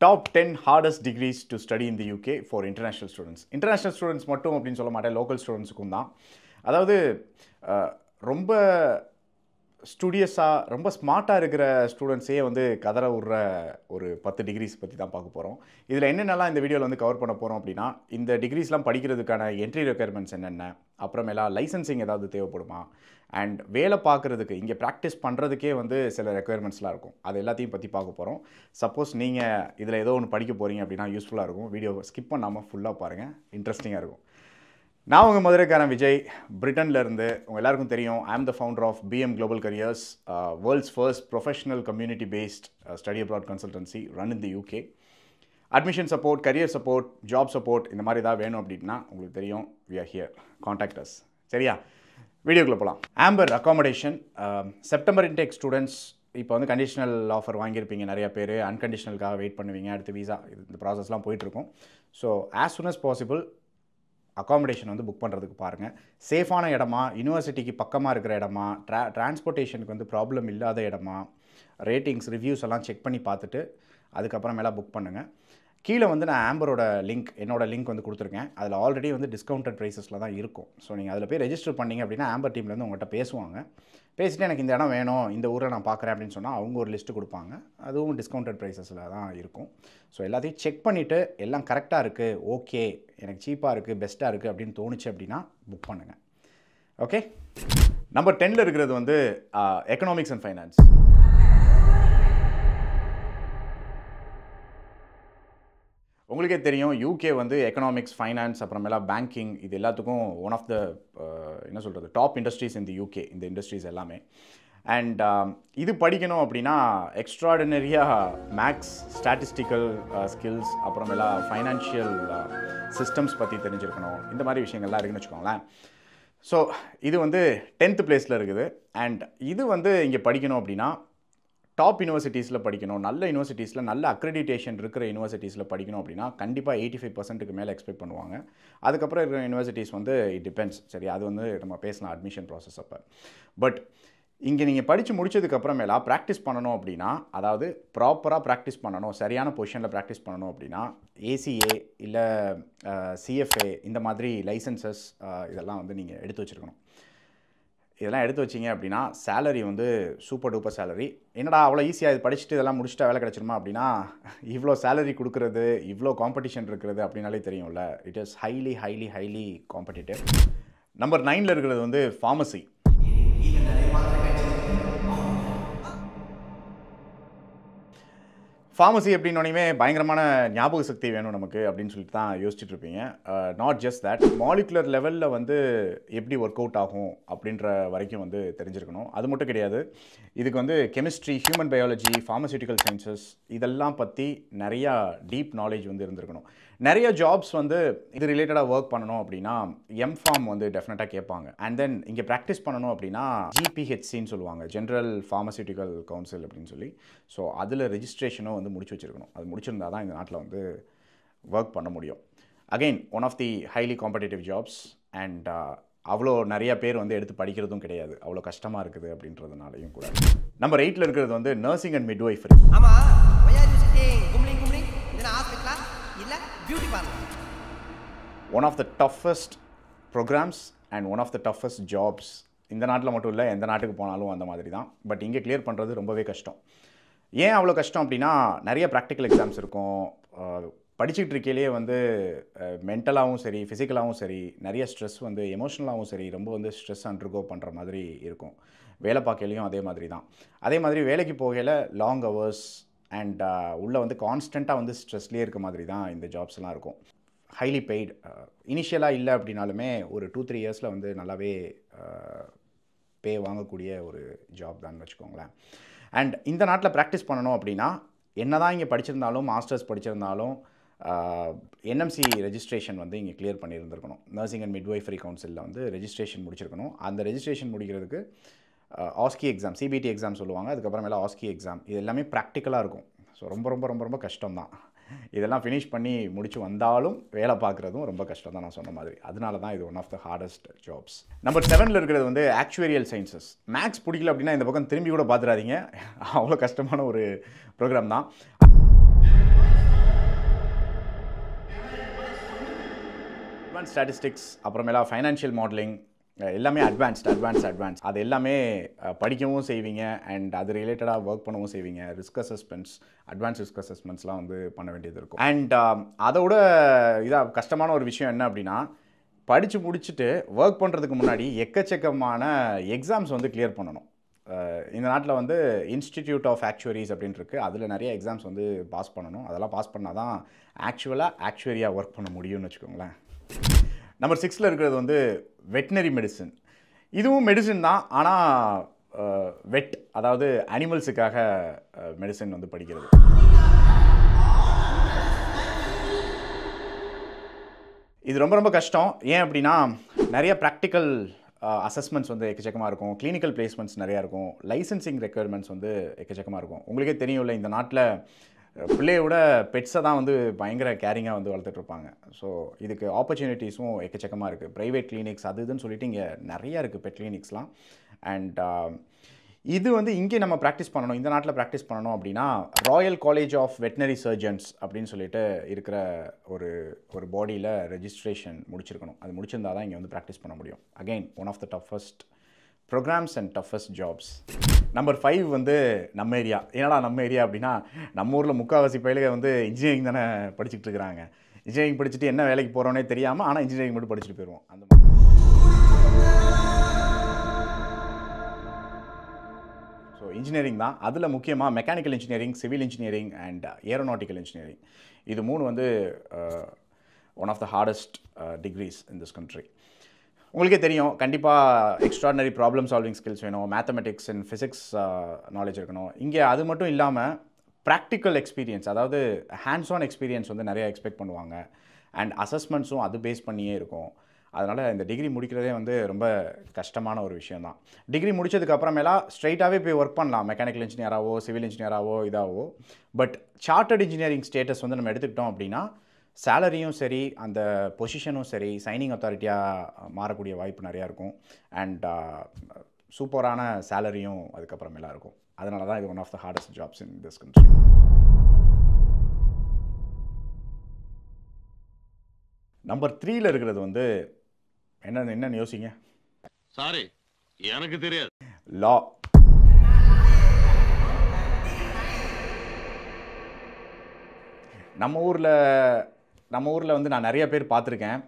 Top 10 hardest degrees to study in the UK for international students. International students மட்டும் அப்படின்னு சொல்ல மாட்டேன், local ஸ்டூடெண்ட்ஸுக்கும் தான். அதாவது ரொம்ப ஸ்டூடியஸாக ரொம்ப ஸ்மார்ட்டாக இருக்கிற ஸ்டூடெண்ட்ஸே வந்து கதற விடுற ஒரு 10 டிகிரிஸ் பற்றி தான் பார்க்க போகிறோம். இதில் என்னென்னலாம் இந்த வீடியோவில் வந்து கவர் பண்ண போகிறோம் அப்படின்னா, இந்த டிகிரிஸ்லாம் படிக்கிறதுக்கான என்ட்ரி ரெக்குயர்மெண்ட்ஸ் என்னென்ன, அப்புறமேலா லைசன்சிங் ஏதாவது தேவைப்படுமா, அண்ட் வேலை பார்க்குறதுக்கு இங்கே ப்ராக்டிஸ் பண்ணுறதுக்கே வந்து சில ரெக்குயர்மெண்ட்ஸ்லாம் இருக்கும். அது எல்லாத்தையும் பற்றி பார்க்க போகிறோம். சப்போஸ் நீங்கள் இதில் ஏதோ ஒன்று படிக்க போகிறீங்க அப்படின்னா யூஸ்ஃபுல்லாக இருக்கும். வீடியோ ஸ்கிப் பண்ணாமல் ஃபுல்லாக பாருங்கள், இன்ட்ரெஸ்டிங்காக இருக்கும். நான் உங்கள் மதுரைக்காரன் விஜய், பிரிட்டன்லேருந்து. உங்கள் எல்லாருக்கும் தெரியும், I am the founder of PM global careers, world's first professional community based study abroad consultancy run in the UK. Admission support, career support, job support இந்த மாதிரி ஏதாவது வேணும் அப்படின்னா உங்களுக்கு தெரியும், we are here, contact us. சரியா, வீடியோக்குள்ளே போகலாம். Amber accommodation, September intake students இப்போ வந்து கண்டிஷனல் ஆஃபர் வாங்கியிருப்பீங்க நிறைய பேர், அன்கண்டிஷனலுக்காக வெயிட் பண்ணுவீங்க, அடுத்து வீசா இந்த ப்ராசஸ்லாம் போயிட்டுருக்கும். So as soon as possible accommodation வந்து புக் பண்ணுறதுக்கு பாருங்கள். சேஃபான இடமா, யூனிவர்சிட்டிக்கு பக்கமாக இருக்கிற இடமா, டிரான்ஸ்போர்ட்டேஷனுக்கு வந்து ப்ராப்ளம் இல்லாத இடமா, ரேட்டிங்ஸ் ரிவ்யூஸ் எல்லாம் செக் பண்ணி பார்த்துட்டு அதுக்கப்புறமேலா புக் பண்ணுங்கள். கீழே வந்து நான் ஆம்பரோட லிங்க், என்னோடய லிங்க் வந்து கொடுத்துருக்கேன். அதில் ஆல்ரெடி வந்து டிஸ்கவுண்டட் ப்ரைஸஸில் தான் இருக்கும். ஸோ நீங்கள் அதில் போய் ரெஜிஸ்டர் பண்ணிங்க அப்படின்னா ஆம்பர் டீம்லேருந்து உங்கள்கிட்ட பேசுவாங்க. பேசிட்டு எனக்கு இந்த இடம் வேணும், இந்த ஊரை நான் பார்க்குறேன் அப்படின்னு சொன்னால் அவங்க ஒரு லிஸ்ட்டு கொடுப்பாங்க. அதுவும் டிஸ்கவுண்டட் ப்ரைஸஸில் தான் இருக்கும். ஸோ எல்லாத்தையும் செக் பண்ணிவிட்டு எல்லாம் கரெக்டாக இருக்குது, ஓகே எனக்கு சீப்பாக இருக்குது, பெஸ்ட்டாக இருக்குது அப்படின்னு தோணுச்சு அப்படின்னா புக் பண்ணுங்கள். ஓகே, நம்பர் 10ல் இருக்கிறது வந்து எக்கனாமிக்ஸ் அண்ட் ஃபைனான்ஸ். உங்களுக்கே தெரியும், யூகே வந்து எக்கனாமிக்ஸ், ஃபைனான்ஸ், அப்புறமேலா பேங்கிங், இது எல்லாத்துக்கும் ஒன் ஆஃப் த என்ன சொல்கிறது டாப் இண்டஸ்ட்ரீஸ் இந்த யூகே, இந்த இண்டஸ்ட்ரீஸ் எல்லாமே. அண்ட் இது படிக்கணும் அப்படின்னா எக்ஸ்ட்ராடினரியாக மேக்ஸ், ஸ்டாட்டிஸ்டிக்கல் ஸ்கில்ஸ், அப்புறமேலா ஃபைனான்ஷியல் சிஸ்டம்ஸ் பற்றி தெரிஞ்சிருக்கணும். இந்த மாதிரி விஷயங்கள்லாம் இருக்குன்னு வச்சுக்கோங்களேன். ஸோ இது வந்து 10th பிளேஸில் இருக்குது. அண்ட் இது வந்து இங்கே படிக்கணும் அப்படின்னா டாப் யூனிவர்சிட்டிஸில் படிக்கணும், நல்ல யூனிவர்சிட்டிஸில், நல்ல அக்ரெடிட்டேஷன் இருக்கிற யூனிவர்சிட்டிஸில் படிக்கணும் அப்படின்னா கண்டிப்பாக 85%க்கு மேலே எக்ஸ்பெக்ட் பண்ணுவாங்க. அதுக்கப்புறம் இருக்கிற யூனிவர்சிட்டிஸ் வந்து இட் டிபெண்ட்ஸ். சரி, அது வந்து நம்ம பேசலாம் அட்மிஷன் ப்ராசஸ் அப்போ. பட் இங்கே நீங்கள் படித்து முடிச்சதுக்கப்புறமேலா ப்ராக்டிஸ் பண்ணணும் அப்படின்னா, அதாவது ப்ராப்பராக ப்ராக்டிஸ் பண்ணணும், சரியான பொசிஷனில் ப்ராக்டிஸ் பண்ணணும் அப்படின்னா ஏசிஏ இல்லை சிஎஃப்ஏ இந்த மாதிரி லைசன்சஸ் இதெல்லாம் வந்து நீங்கள் எடுத்து வச்சுருக்கணும். இதெல்லாம் எடுத்து வச்சிங்க அப்படின்னா சேலரி வந்து சூப்பர் டூப்பர் சேலரி. என்னடா அவ்வளோ ஈஸியாக இது படிச்சுட்டு இதெல்லாம் முடிச்சுட்டா வேலை கிடச்சிருமா அப்படின்னா, இவ்வளோ சேலரி கொடுக்குறது, இவ்வளோ காம்படிஷன் இருக்கிறது அப்படின்னாலே தெரியும்ல. It is highly highly highly competitive. Number 9ல் இருக்கிறது வந்து ஃபார்மசி. ஃபார்மசி அப்படின்னோடனே பயங்கரமான ஞாபக சக்தி வேணும் நமக்கு அப்படின்னு சொல்லிட்டு தான் யோசிச்சுட்டு இருப்பீங்க. நாட் ஜஸ்ட் தட், மாலிகுலர் லெவலில் வந்து எப்படி ஒர்க் அவுட் ஆகும் அப்படின்ற வரைக்கும் வந்து தெரிஞ்சிருக்கணும். அது மட்டும் கிடையாது, இதுக்கு வந்து chemistry, human biology, pharmaceutical sciences இதெல்லாம் பற்றி நிறையா டீப் நாலேஜ் வந்து இருந்திருக்கணும். நிறைய ஜாப்ஸ் வந்து இது ரிலேட்டடாக ஒர்க் பண்ணணும் அப்படின்னா எம்ஃபார்ம் வந்து டெஃபினட்டாக கேட்பாங்க. அண்ட் தென் இங்கே ப்ராக்டிஸ் பண்ணணும் அப்படின்னா ஜிபிஹெச்சின்னு சொல்லுவாங்க, ஜென்ரல் ஃபார்மசியூட்டிக்கல் கவுன்சில் அப்படின்னு சொல்லி. ஸோ அதில் ரெஜிஸ்ட்ரேஷனும் வந்து முடிச்சு வச்சுருக்கணும். அது முடிச்சிருந்தா தான் இந்த நாட்டில் வந்து ஒர்க் பண்ண முடியும். Again one of the highly competitive jobs. And அவ்வளோ நிறைய பேர் வந்து எடுத்து படிக்கிறதும் கிடையாது, அவ்வளோ கஷ்டமாக இருக்குது அப்படின்றதுனாலையும் கூட. நம்பர் 8ல் இருக்கிறது வந்து nursing and midwifery. One of the toughest programs and one of the toughest jobs. இந்த நாட்டில் மட்டும் இல்லை, எந்த நாட்டுக்கு போனாலும் அந்த மாதிரி தான். பட் இங்கே கிளியர் பண்ணுறது ரொம்பவே கஷ்டம். ஏன் அவ்வளோ கஷ்டம் அப்படின்னா, நிறைய ப்ராக்டிக்கல் எக்ஸாம்ஸ் இருக்கும். படிச்சுக்கிட்டு இருக்கையிலே வந்து மென்டலாகவும் சரி, ஃபிசிக்கலாகவும் சரி, நிறைய ஸ்ட்ரெஸ் வந்து எமோஷ்னலாகவும் சரி, ரொம்ப வந்து ஸ்ட்ரெஸ் அண்டர்கோ பண்ணுற மாதிரி இருக்கும். வேலை பார்க்கையிலையும் அதே மாதிரி தான். அதே மாதிரி வேலைக்கு போகையில் லாங் ஹவர்ஸ் அண்ட் உள்ளே வந்து கான்ஸ்டண்ட்டாக வந்து ஸ்ட்ரெஸ்லேயே இருக்க மாதிரி தான் இந்த ஜாப்ஸ்லாம் இருக்கும். Highly paid. இனிஷியலாக இல்லை அப்படின்னாலுமே ஒரு 2-3 இயர்ஸில் வந்து நல்லாவே பே வாங்கக்கூடிய ஒரு ஜாப் தான் வச்சுக்கோங்களேன். அண்ட் இந்த நாட்டில் ப்ராக்டிஸ் பண்ணணும் அப்படின்னா என்ன தான் இங்கே படிச்சிருந்தாலும், மாஸ்டர்ஸ் படிச்சிருந்தாலும் என்எம்சி ரெஜிஸ்ட்ரேஷன் வந்து இங்கே கிளியர் பண்ணியிருந்திருக்கணும். நர்சிங் அண்ட் மிட்வைஃபரி கவுன்சிலில் வந்து ரெஜிஸ்ட்ரேஷன் முடிச்சிருக்கணும். அந்த ரெஜிஸ்ட்ரேஷன் முடிக்கிறதுக்கு ஆஸ்கி எக்ஸாம், சிபிடி எக்ஸாம் சொல்லுவாங்க, அதுக்கப்புறமேல ஆஸ்கி எக்ஸாம், இது எல்லாமே ப்ராக்டிக்கலாக இருக்கும். ஸோ ரொம்ப ரொம்ப ரொம்ப ரொம்ப கஷ்டம் தான். இதெல்லாம் ஃபினிஷ் பண்ணி முடிச்சு வந்தாலும் வேலை பார்க்குறதும் ரொம்ப கஷ்டம் தான் நான் சொன்ன மாதிரி. அதனால தான் இது one of the hardest jobs. Number 7ல் இருக்கிறது வந்து ஆக்சுவரியல் சயின்சஸ். மேக்ஸ் பிடிக்கல அப்படின்னா இந்த பக்கம் திரும்பி கூட பார்த்துடாதீங்க, அவ்வளோ கஷ்டமான ஒரு ப்ரோக்ராம் தான். அட்வான்ஸ் ஸ்டாட்டிஸ்டிக்ஸ் அப்புறமேலா ஃபைனான்ஷியல் மாடலிங் எல்லாமே அட்வான்ஸ் அது எல்லாமே படிக்கவும் செய்வீங்க அண்ட் அது ரிலேட்டடாக ஒர்க் பண்ணவும் செய்வீங்க. அட்வான்ஸ் ரிஸ்க் அசஸ்மெண்ட்ஸ்லாம் வந்து பண்ண வேண்டியது இருக்கும். அண்ட் அதோட இதாக கஷ்டமான ஒரு விஷயம் என்ன அப்படின்னா, படித்து முடிச்சுட்டு ஒர்க் பண்ணுறதுக்கு முன்னாடி எக்கச்சக்கமான எக்ஸாம்ஸ் வந்து கிளியர் பண்ணணும். இந்த நாட்டில் வந்து இன்ஸ்டிடியூட் ஆஃப் ஆக்சுவரிஸ் அப்படின்னு இருக்குது. அதில் நிறைய எக்ஸாம்ஸ் வந்து பாஸ் பண்ணணும். அதெல்லாம் பாஸ் பண்ணால் தான் ஆக்சுவரியாக ஒர்க் பண்ண முடியும்னு வச்சுக்கோங்களேன். நம்பர் 6ல் இருக்கிறது வந்து வெட்னரி மெடிசன். இதுவும் மெடிசன் தான், ஆனால் அதாவது அனிமல்ஸுக்காக மெடிசன் வந்து படிக்கிறது. இது ரொம்ப கஷ்டம். ஏன் அப்படின்னா நிறைய ப்ராக்டிக்கல் அசஸ்மெண்ட்ஸ் வந்து எக்கச்சக்கமாக இருக்கும், கிளினிக்கல் பிளேஸ்மெண்ட்ஸ் நிறையா இருக்கும், லைசன்சிங் ரெக்குயர்மெண்ட்ஸ் வந்து எக்கச்சக்கமாக இருக்கும். உங்களுக்கே தெரியும்ல, இந்த நாட்டில் பிள்ளையோட பெட்ஸை தான் வந்து பயங்கர கேரிங்காக வந்து வளர்த்துட்ருப்பாங்க. ஸோ இதுக்கு ஆப்பர்ச்சுனிட்டிஸும் எக்கச்சக்கமாக இருக்குது. ப்ரைவேட் கிளினிக்ஸ் அது இதுன்னு சொல்லிட்டு இங்கே நிறையா இருக்குது பெட் கிளினிக்ஸ்லாம். அண்ட் இது வந்து இங்கே நம்ம ப்ராக்டிஸ் பண்ணணும், இந்த நாட்டில் ப்ராக்டிஸ் பண்ணணும் அப்படின்னா Royal College of Veterinary Surgeons அப்படின்னு சொல்லிட்டு இருக்கிற ஒரு பாடியில் ரெஜிஸ்ட்ரேஷன் முடிச்சிருக்கணும். அது முடிச்சிருந்தால் தான் இங்கே வந்து ப்ராக்டிஸ் பண்ண முடியும். Again one of the toughest programs and toughest jobs. Number 5 வந்து நம்ம ஏரியா. ஏன்னா நம்ம ஏரியா அப்படின்னா நம்ம ஊரில் முக்கால்வாசி பயிலுக வந்து இன்ஜினியரிங் தானே படிச்சுட்டு இருக்கிறாங்க. இன்ஜினியரிங் படிச்சுட்டு என்ன வேலைக்கு போகிறோன்னே தெரியாமல் ஆனால் இன்ஜினியரிங் மட்டும் படிச்சுட்டு போயிடுவோம். அந்த மாதிரி ஸோ இன்ஜினியரிங் தான். அதில் முக்கியமாக mechanical engineering, civil engineering and aeronautical engineering. இது 3 வந்து one of the hardest degrees in this country. உங்களுக்கே தெரியும், கண்டிப்பாக எக்ஸ்ட்ராடினரி ப்ராப்ளம் சால்விங் ஸ்கில்ஸ் வேணும், மேத்தமெட்டிக்ஸ் அண்ட் ஃபிசிக்ஸ் நாலேஜ் இருக்கணும். இங்கே அது மட்டும் இல்லாமல் ப்ராக்டிக்கல் எக்ஸ்பீரியன்ஸ், அதாவது ஹேண்ட்ஸ் ஆன் எக்ஸ்பீரியன்ஸ் வந்து நிறையா எக்ஸ்பெக்ட் பண்ணுவாங்க. அண்ட் அசஸ்மெண்ட்ஸும் அது பேஸ் பண்ணியே இருக்கும். அதனால் இந்த டிகிரி முடிக்கிறதே வந்து ரொம்ப கஷ்டமான ஒரு விஷயம் தான். டிகிரி முடித்ததுக்கு அப்புறமேலா ஸ்ட்ரைட்டாகவே போய் ஒர்க் பண்ணலாம், மெக்கானிக்கல் இன்ஜினியராகவோ சிவில் இன்ஜினியராகவோ இதாகவோ. பட் சார்ட்டர்ட் இன்ஜினியரிங் ஸ்டேட்டஸ் வந்து நம்ம எடுத்துக்கிட்டோம் அப்படின்னா சேலரியும் சரி, அந்த பொசிஷனும் சரி, சைனிங் அத்தாரிட்டியாக மாறக்கூடிய வாய்ப்பு நிறையா இருக்கும். அண்ட் சூப்பரான சேலரியும் அதுக்கப்புறமேலாம் இருக்கும். அதனால தான் இது one of the hardest jobs in this country. Number 3ல் இருக்கிறது வந்து என்னன்னு யோசிங்க. சாரி, எனக்கு தெரியாது. லா. நம்ம ஊரில் வந்து நான் நிறைய பேர் பார்த்துருக்கேன்.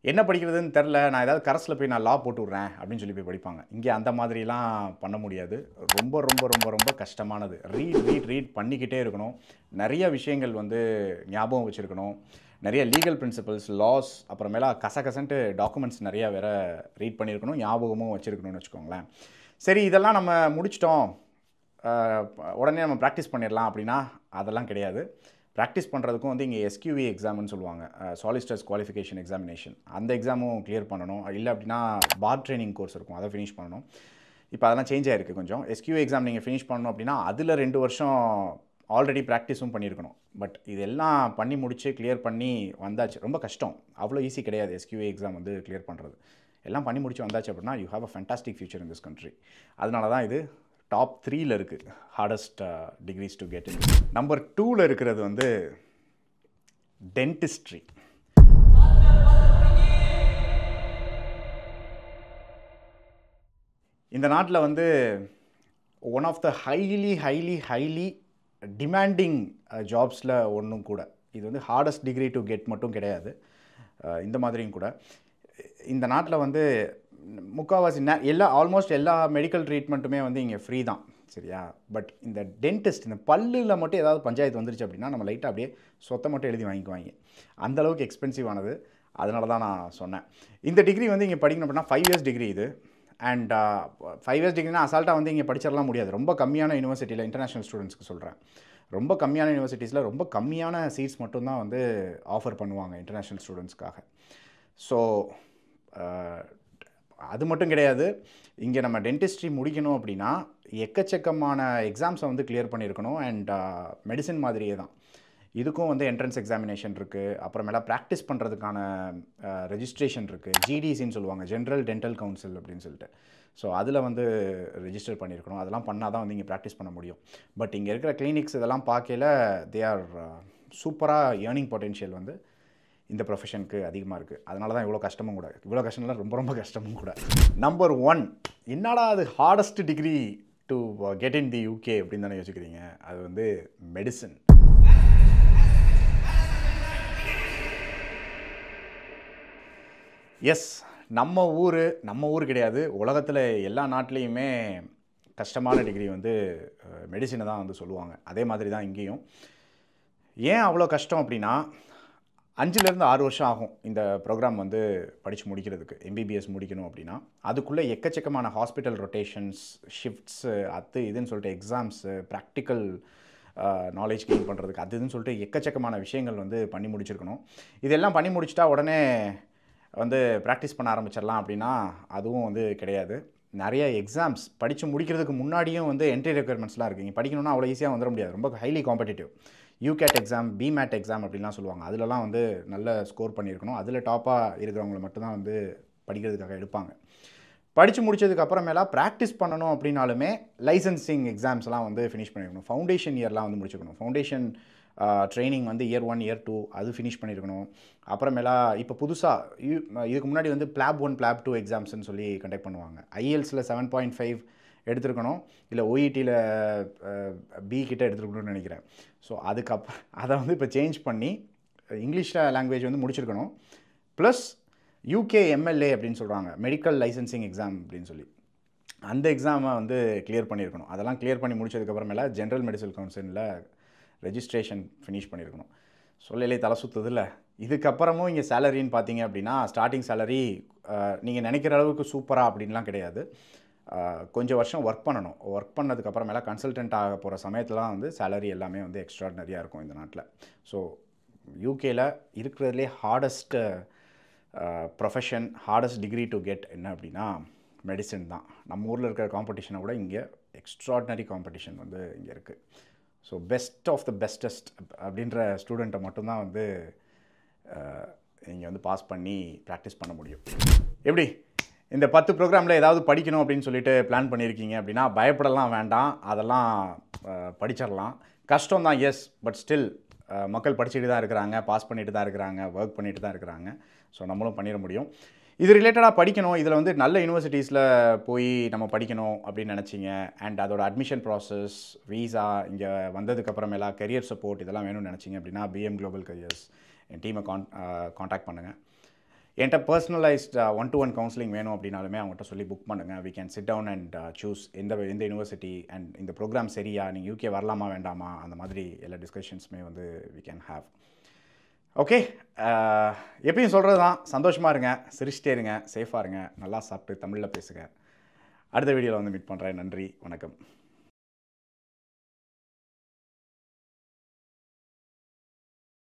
என்ன படிக்கிறதுன்னு தெரில, நான் ஏதாவது கரஸில் போய் நான் லா போட்டு விட்றேன் அப்படின்னு சொல்லி போய் படிப்பாங்க. இங்கே அந்த மாதிரிலாம் பண்ண முடியாது. ரொம்ப கஷ்டமானது. ரீட் பண்ணிக்கிட்டே இருக்கணும். நிறைய விஷயங்கள் வந்து ஞாபகம் வச்சுருக்கணும். நிறைய லீகல் பிரின்சிபல்ஸ், லாஸ், அப்புறமேலா கசன்ட்டு டாக்குமெண்ட்ஸ் நிறையா வேறு ரீட் பண்ணியிருக்கணும், ஞாபகமும் வச்சுருக்கணும்னு வச்சுக்கோங்களேன். சரி, இதெல்லாம் நம்ம முடிச்சிட்டோம், உடனே நம்ம ப்ராக்டிஸ் பண்ணிடலாம் அப்படின்னா அதெல்லாம் கிடையாது. ப்ராக்டிஸ் பண்ணுறதுக்கும் வந்து இங்கே SQE எக்ஸாம்னு சொல்லுவாங்க, சாலிசிட்டர்ஸ் குவாலிஃபிகேஷன் எக்ஸாமினேஷன். அந்த எக்ஸாமும் கிளியர் பண்ணணும். இல்லை அப்படின்னா பார் ட்ரைனிங் கோர்ஸ் இருக்கும், அதை ஃபினிஷ் பண்ணணும். இப்போ அதெல்லாம் சேஞ்ச் ஆகிருக்கு கொஞ்சம். SQE எக்ஸாம் நீங்கள் ஃபினிஷ் பண்ணணும் அப்படின்னா அதில் 2 வருஷம் ஆல்ரெடி ப்ராக்டிஸும் பண்ணியிருக்கணும். பட் இதெல்லாம் பண்ணி முடித்து கிளியர் பண்ணி வந்தாச்சு. ரொம்ப கஷ்டம், அவ்வளோ ஈஸி கிடையாது SQE எக்ஸாம் வந்து கிளியர் பண்ணுறது. எல்லாம் பண்ணி முடிச்சு வந்தாச்சு அப்படின்னா you have a fantastic future in this country. அதனால தான் இது டாப் 3ல் இருக்குது hardest degrees to get in. Number 2ல் இருக்கிறது வந்து டென்டிஸ்ட்ரி. இந்த நாட்டில் வந்து one of the highly demanding ஜாப்ஸில் ஒன்றும் கூட. இது வந்து ஹார்டஸ்ட் டிகிரி டு கெட் மட்டும் கிடையாது, இந்த மாதிரியும் கூட. இந்த நாட்டில் வந்து முக்கால்வாசி ஆல்மோஸ்ட் எல்லா மெடிக்கல் ட்ரீட்மெண்ட்டுமே வந்து இங்கே ஃப்ரீ தான், சரியா? பட் இந்த டென்டிஸ்ட், இந்த பல்லில் மட்டும் ஏதாவது பஞ்சாயத்து வந்துருச்சு அப்படின்னா நம்ம லைட்டாக அப்படியே சொத்தை மட்டும் எழுதி வாங்கிக்குவாங்க. அந்தளவுக்கு எக்ஸ்பென்சிவ் ஆனது. அதனால தான் நான் சொன்னேன். இந்த டிகிரி வந்து இங்கே படிக்கணும் அப்படின்னா 5 இயர்ஸ் டிகிரி இது. அண்ட் 5 இயர்ஸ் டிகிரினா அசால்ட்டாக வந்து இங்கே படிச்சிடலாம் முடியாது. ரொம்ப கம்மியான யூனிவர்சிட்டியில், இன்டர்நேஷ்னல் ஸ்டூடெண்ட்ஸ்க்கு சொல்கிறேன், ரொம்ப கம்மியான யூனிவர்சிட்டிஸில் ரொம்ப கம்மியான சீட்ஸ் மட்டும்தான் வந்து ஆஃபர் பண்ணுவாங்க இன்டர்நேஷ்னல் ஸ்டூடெண்ட்ஸ்க்காக. ஸோ அது மட்டும் கிடையாது, இங்கே நம்ம டென்டிஸ்ட்ரி முடிக்கணும் அப்படின்னா எக்கச்சக்கமான எக்ஸாம்ஸை வந்து கிளியர் பண்ணியிருக்கணும். அண்ட் மெடிசன் மாதிரியே தான் இதுக்கும் வந்து என்ட்ரன்ஸ் எக்ஸாமினேஷன் இருக்குது. அப்புறமேலாம் ப்ராக்டிஸ் பண்ணுறதுக்கான ரெஜிஸ்ட்ரேஷன் இருக்குது, GDCன்னு சொல்லுவாங்க, ஜென்ரல் டென்டல் கவுன்சில் அப்படின்னு சொல்லிட்டு. ஸோ அதில் வந்து ரெஜிஸ்டர் பண்ணியிருக்கணும். அதெல்லாம் பண்ணால் தான் வந்து இங்கே ப்ராக்டிஸ் பண்ண முடியும். பட் இங்கே இருக்கிற கிளினிக்ஸ் இதெல்லாம் பார்க்கல, தே ஆர் சூப்பராக ஏர்னிங் பொட்டென்ஷியல் வந்து இந்த ப்ரொஃபஷனுக்கு அதிகமாக இருக்குது. அதனால தான் இவ்வளோ கஷ்டமும் கூட. இவ்வளோ கஷ்டம்லாம் ரொம்ப ரொம்ப கஷ்டமும் கூட. நம்பர் 1, என்னடா அது hardest degree to get in the UK அப்படின்னு தானே யோசிக்கிறீங்க. அது வந்து மெடிசன். எஸ், நம்ம ஊர் கிடையாது, உலகத்தில் எல்லா நாட்டிலையுமே கஷ்டமான டிகிரி வந்து மெடிசினை தான் வந்து சொல்லுவாங்க. அதே மாதிரி தான் இங்கேயும். ஏன் அவ்வளோ கஷ்டம் அப்படின்னா 5லேருந்து 6 வருஷம் ஆகும் இந்த ப்ரோக்ராம் வந்து படித்து முடிக்கிறதுக்கு. எம்பிபிஎஸ் முடிக்கணும் அப்படின்னா அதுக்குள்ளே எக்கச்சக்கமான ஹாஸ்பிட்டல் ரொட்டேஷன்ஸ், ஷிஃப்ட்ஸு, அது இதுன்னு சொல்லிட்டு எக்ஸாம்ஸு, ப்ராக்டிக்கல் நாலேஜ் கெயின் பண்ணுறதுக்கு அது இதுன்னு சொல்லிட்டு எக்கச்சக்கமான விஷயங்கள் வந்து பண்ணி முடிச்சிருக்கணும். இதெல்லாம் பண்ணி முடிச்சிட்டா உடனே வந்து ப்ராக்டிஸ் பண்ண ஆரம்பிச்சிடலாம் அப்படின்னா அதுவும் வந்து கிடையாது. நிறைய எக்ஸாம்ஸ் படித்து முடிக்கிறதுக்கு முன்னாடியும் வந்து என்ட்ரி ரெக்யர்மெண்ட்ஸ்லாம் இருக்குது. நீங்கள் படிக்கணும்னா அவ்வளோ ஈஸியாக வந்துட முடியாது. ரொம்ப ஹைலி காம்படிட்டிவ். யூகேட் எக்ஸாம், பிமேட் எக்ஸாம் அப்படின்லாம் சொல்லுவாங்க. அதிலலாம் வந்து நல்ல ஸ்கோர் பண்ணியிருக்கணும். அதில் டாப்பாக இருக்கிறவங்களை மட்டும்தான் வந்து படிக்கிறதுக்காக எடுப்பாங்க. படித்து முடித்ததுக்கு அப்புறமேலா ப்ராக்டிஸ் பண்ணணும் அப்படின்னாலுமே லைசன்சிங் எக்ஸாம்ஸ்லாம் வந்து ஃபினிஷ் பண்ணியிருக்கணும். ஃபவுண்டேஷன் இயர்லாம் வந்து முடிச்சுக்கணும். ஃபவுண்டேஷன் ட்ரைனிங் வந்து இயர் 1 இயர் 2 அது ஃபினிஷ் பண்ணியிருக்கணும். அப்புறமேலா இப்போ புதுசாக இதுக்கு முன்னாடி வந்து பிளாப் 1 பிளாப் 2 எக்ஸாம்ஸ்ன்னு சொல்லி கண்டக்ட் பண்ணுவாங்க. ஐஎல்ஸில் 7.5 எடுத்துருக்கணும், இல்லை ஓஇடியில் பி கிட்ட எடுத்துருக்கணும்னு நினைக்கிறேன். ஸோ அதை வந்து இப்போ சேஞ்ச் பண்ணி இங்கிலீஷ் லாங்குவேஜ் வந்து முடிச்சிருக்கணும். ப்ளஸ் யூகே எம்எல்ஏ அப்படின்னு சொல்கிறாங்க, மெடிக்கல் லைசன்சிங் எக்ஸாம் அப்படின்னு சொல்லி, அந்த எக்ஸாமை வந்து கிளியர் பண்ணியிருக்கணும். அதெல்லாம் கிளியர் பண்ணி முடிச்சதுக்கப்புறமேல ஜென்ரல் மெடிக்கல் கவுன்சிலில் ரெஜிஸ்ட்ரேஷன் ஃபினிஷ் பண்ணியிருக்கணும். சொல்லலே தலை சுற்றுதில்ல. இதுக்கப்புறமும் இங்கே சேலரின்னு பார்த்தீங்க அப்படின்னா ஸ்டார்டிங் சேலரி நீங்கள் நினைக்கிற அளவுக்கு சூப்பராக அப்படின்லாம் கிடையாது. கொஞ்சம் வருஷம் ஒர்க் பண்ணணும். ஒர்க் பண்ணதுக்கப்புறமேல கன்சல்டன்ட் ஆக போகிற சமயத்துலாம் வந்து சேலரி எல்லாமே வந்து எக்ஸ்ட்ராடினரியாக இருக்கும் இந்த நாட்டில். ஸோ யூகேயில் இருக்கிறதுலே hardest profession, hardest degree to get என்ன அப்படின்னா மெடிசன் தான். நம்ம ஊரில் இருக்கிற காம்படிஷனை விட இங்கே எக்ஸ்ட்ராடினரி காம்படிஷன் வந்து இங்கே இருக்குது. So best of the bestest அப்படின்ற ஸ்டூடெண்ட்டை மட்டும்தான் வந்து இங்கே வந்து பாஸ் பண்ணி ப்ராக்டிஸ் பண்ண முடியும். எப்படி இந்த 10 ப்ரோக்ராமில் ஏதாவது படிக்கணும் அப்படின்னு சொல்லிட்டு பிளான் பண்ணியிருக்கீங்க அப்படின்னா பயப்படலாம் வேண்டாம். அதெல்லாம் படிச்சிடலாம். கஷ்டம் தான், எஸ், பட் ஸ்டில் மக்கள் படிச்சுட்டு தான் இருக்கிறாங்க, பாஸ் பண்ணிட்டு தான் இருக்கிறாங்க, ஒர்க் பண்ணிட்டு தான் இருக்கிறாங்க. ஸோ நம்மளும் பண்ணிட முடியும். இது ரிலேட்டடாக படிக்கணும், இதில் வந்து நல்ல யூனிவர்சிட்டிஸில் போய் நம்ம படிக்கணும் அப்படின்னு நினச்சிங்க, அண்ட் அதோட அட்மிஷன் ப்ராசஸ், வீசா, இங்கே வந்ததுக்கப்புறமேலா கெரியர் சப்போர்ட் இதெல்லாம் வேணும்னு நினச்சிங்க அப்படின்னா பிஎம் குளோபல் கரியர்ஸ் என் டீமை காண்டாக்ட் பண்ணுங்கள். என்கிட்ட பர்சனலைஸ்ட் 1-to-1 கவுன்சிலிங் வேணும் அப்படின்னாலுமே அவங்ககிட்ட சொல்லி புக் பண்ணுங்கள். We can sit down and choose எந்த யூனிவர்சிட்டி அண்ட் இந்த ப்ரோக்ராம் சரியா, நீங்கள் யூகே வரலாமா வேண்டாமா, அந்த மாதிரி எல்லா டிஸ்கஷன்ஸுமே வந்து வி கேன் ஹேவ். ஓகே, எப்பயும் சொல்கிறது தான், சந்தோஷமாக இருங்க, சிரிச்சிட்டே இருங்க, சேஃபாக இருங்க, நல்லா சாப்பிட்டு தமிழில் பேசுங்க. அடுத்த வீடியோவில் வந்து மீட் பண்ணுறேன். நன்றி, வணக்கம்.